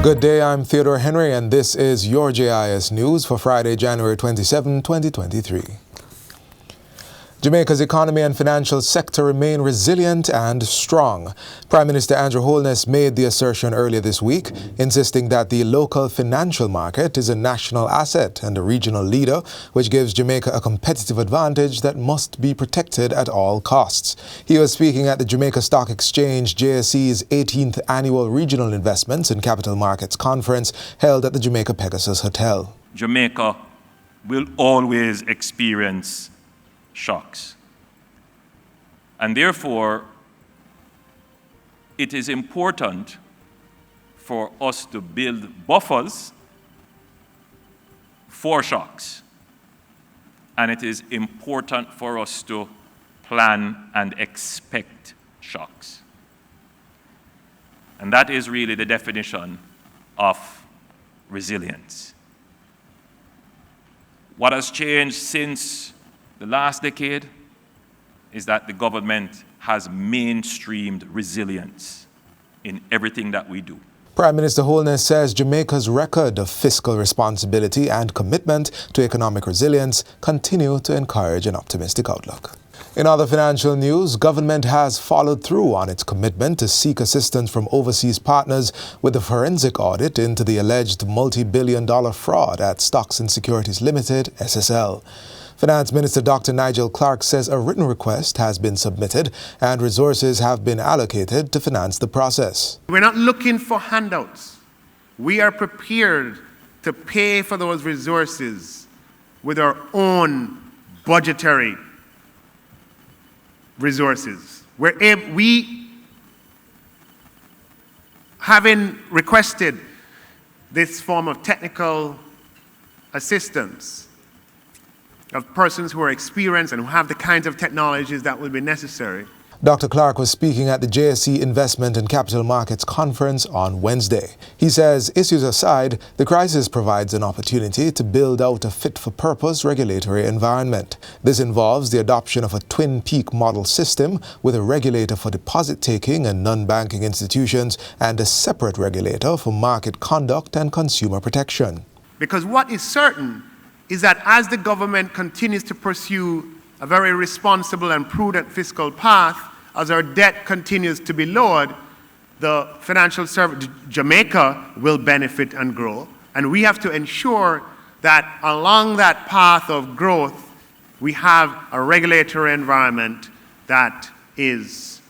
Good day, I'm Theodore Henry, and this is your JIS News for Friday, January 27, 2023. Jamaica's economy and financial sector remain resilient and strong. Prime Minister Andrew Holness made the assertion earlier this week, insisting that the local financial market is a national asset and a regional leader, which gives Jamaica a competitive advantage that must be protected at all costs. He was speaking at the Jamaica Stock Exchange JSE's 18th Annual Regional Investments and Capital Markets Conference held at the Jamaica Pegasus Hotel. Jamaica will always experience shocks. And therefore, it is important for us to build buffers for shocks. And it is important for us to plan and expect shocks. And that is really the definition of resilience. What has changed since the last decade is that the government has mainstreamed resilience in everything that we do. Prime Minister Holness says Jamaica's record of fiscal responsibility and commitment to economic resilience continue to encourage an optimistic outlook. In other financial news, government has followed through on its commitment to seek assistance from overseas partners with a forensic audit into the alleged multi-billion-dollar fraud at Stocks and Securities Limited, SSL. Finance Minister Dr. Nigel Clark says a written request has been submitted and resources have been allocated to finance the process. We're not looking for handouts. We are prepared to pay for those resources with our own budgetary resources. We having requested this form of technical assistance of persons who are experienced and who have the kinds of technologies that will be necessary. Dr. Clark was speaking at the JSE Investment and Capital Markets Conference on Wednesday. He says, issues aside, the crisis provides an opportunity to build out a fit-for-purpose regulatory environment. This involves the adoption of a twin peak model system with a regulator for deposit-taking and non-banking institutions and a separate regulator for market conduct and consumer protection. Because what is certain is that as the government continues to pursue a very responsible and prudent fiscal path, as our debt continues to be lowered, the financial service, Jamaica will benefit and grow. And we have to ensure that along that path of growth, we have a regulatory environment that is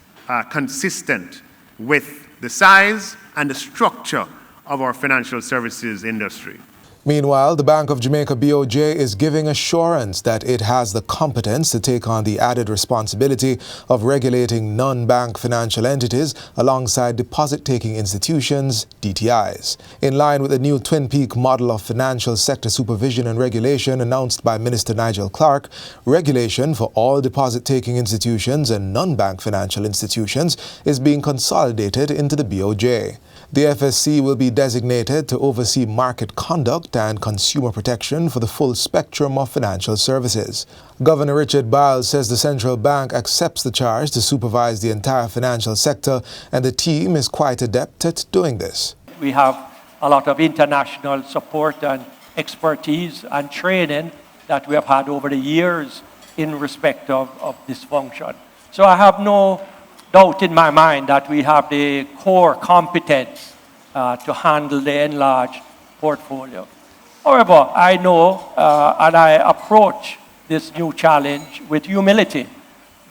consistent with the size and the structure of our financial services industry. Meanwhile, the Bank of Jamaica BOJ is giving assurance that it has the competence to take on the added responsibility of regulating non-bank financial entities alongside deposit-taking institutions, DTIs. In line with the new Twin Peak model of financial sector supervision and regulation announced by Minister Nigel Clark, regulation for all deposit-taking institutions and non-bank financial institutions is being consolidated into the BOJ. The FSC will be designated to oversee market conduct and consumer protection for the full spectrum of financial services. Governor Richard Biles says the central bank accepts the charge to supervise the entire financial sector, and the team is quite adept at doing this. We have a lot of international support and expertise and training that we have had over the years in respect of this function. So I have no doubt in my mind that we have the core competence to handle the enlarged portfolio. However, I know and I approach this new challenge with humility,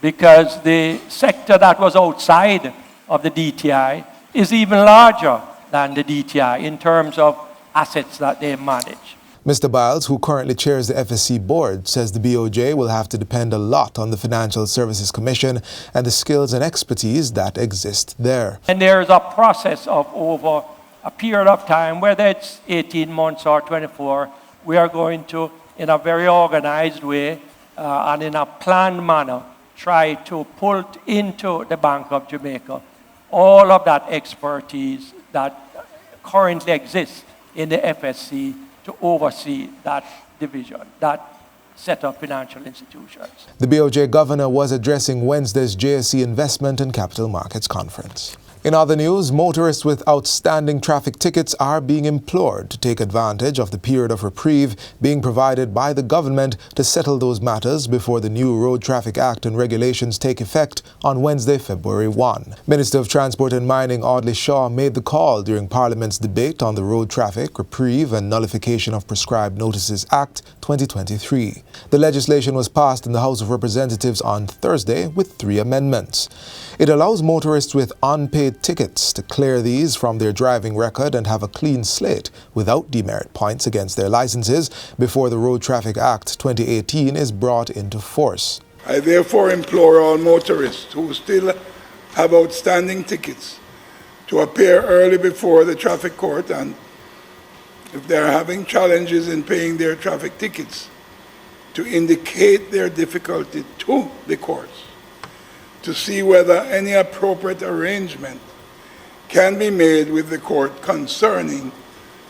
because the sector that was outside of the DTI is even larger than the DTI in terms of assets that they manage. Mr. Biles, who currently chairs the FSC board, says the BOJ will have to depend a lot on the Financial Services Commission and the skills and expertise that exist there. And there is a process of over a period of time, whether it's 18 months or 24, we are going to, in a very organized way and in a planned manner, try to pull into the Bank of Jamaica all of that expertise that currently exists in the FSC to oversee that division, that set of financial institutions. The BOJ governor was addressing Wednesday's JSE Investment and Capital Markets Conference. In other news, motorists with outstanding traffic tickets are being implored to take advantage of the period of reprieve being provided by the government to settle those matters before the new Road Traffic Act and regulations take effect on Wednesday, February 1. Minister of Transport and Mining Audley Shaw made the call during Parliament's debate on the Road Traffic, Reprieve and Nullification of Prescribed Notices Act 2023. The legislation was passed in the House of Representatives on Thursday with 3 amendments. It allows motorists with unpaid tickets to clear these from their driving record and have a clean slate without demerit points against their licenses before the Road Traffic Act 2018 is brought into force. I therefore implore all motorists who still have outstanding tickets to appear early before the traffic court, and if they are having challenges in paying their traffic tickets, to indicate their difficulty to the courts to see whether any appropriate arrangement can be made with the court concerning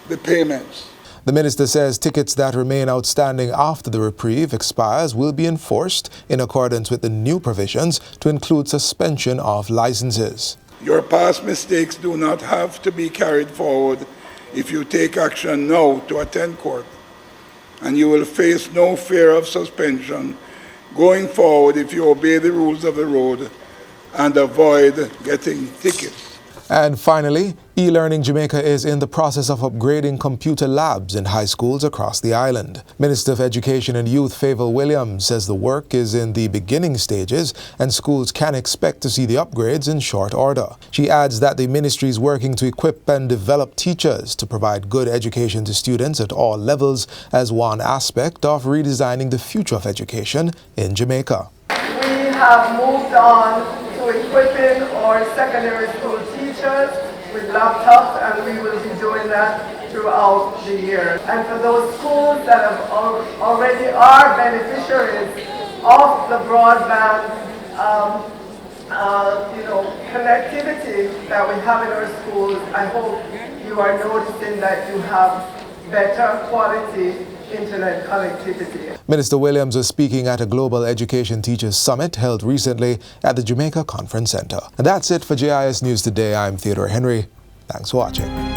the payments. The minister says tickets that remain outstanding after the reprieve expires will be enforced in accordance with the new provisions to include suspension of licenses. Your past mistakes do not have to be carried forward if you take action now to attend court, and you will face no fear of suspension going forward if you obey the rules of the road and avoid getting tickets. And finally, ELearning Jamaica is in the process of upgrading computer labs in high schools across the island. Minister of Education and Youth Favour Williams says the work is in the beginning stages and schools can expect to see the upgrades in short order. She adds that the ministry is working to equip and develop teachers to provide good education to students at all levels as one aspect of redesigning the future of education in Jamaica. We have moved on to equipping our secondary school teachers with laptops, and we will be doing that throughout the year. And for those schools that have already are beneficiaries of the broadband connectivity that we have in our schools, I hope you are noticing that you have better quality internet connectivity. Minister Williams was speaking at a Global Education Teachers Summit held recently at the Jamaica Conference Center. And that's it for JIS News Today. I'm Theodore Henry. Thanks for watching.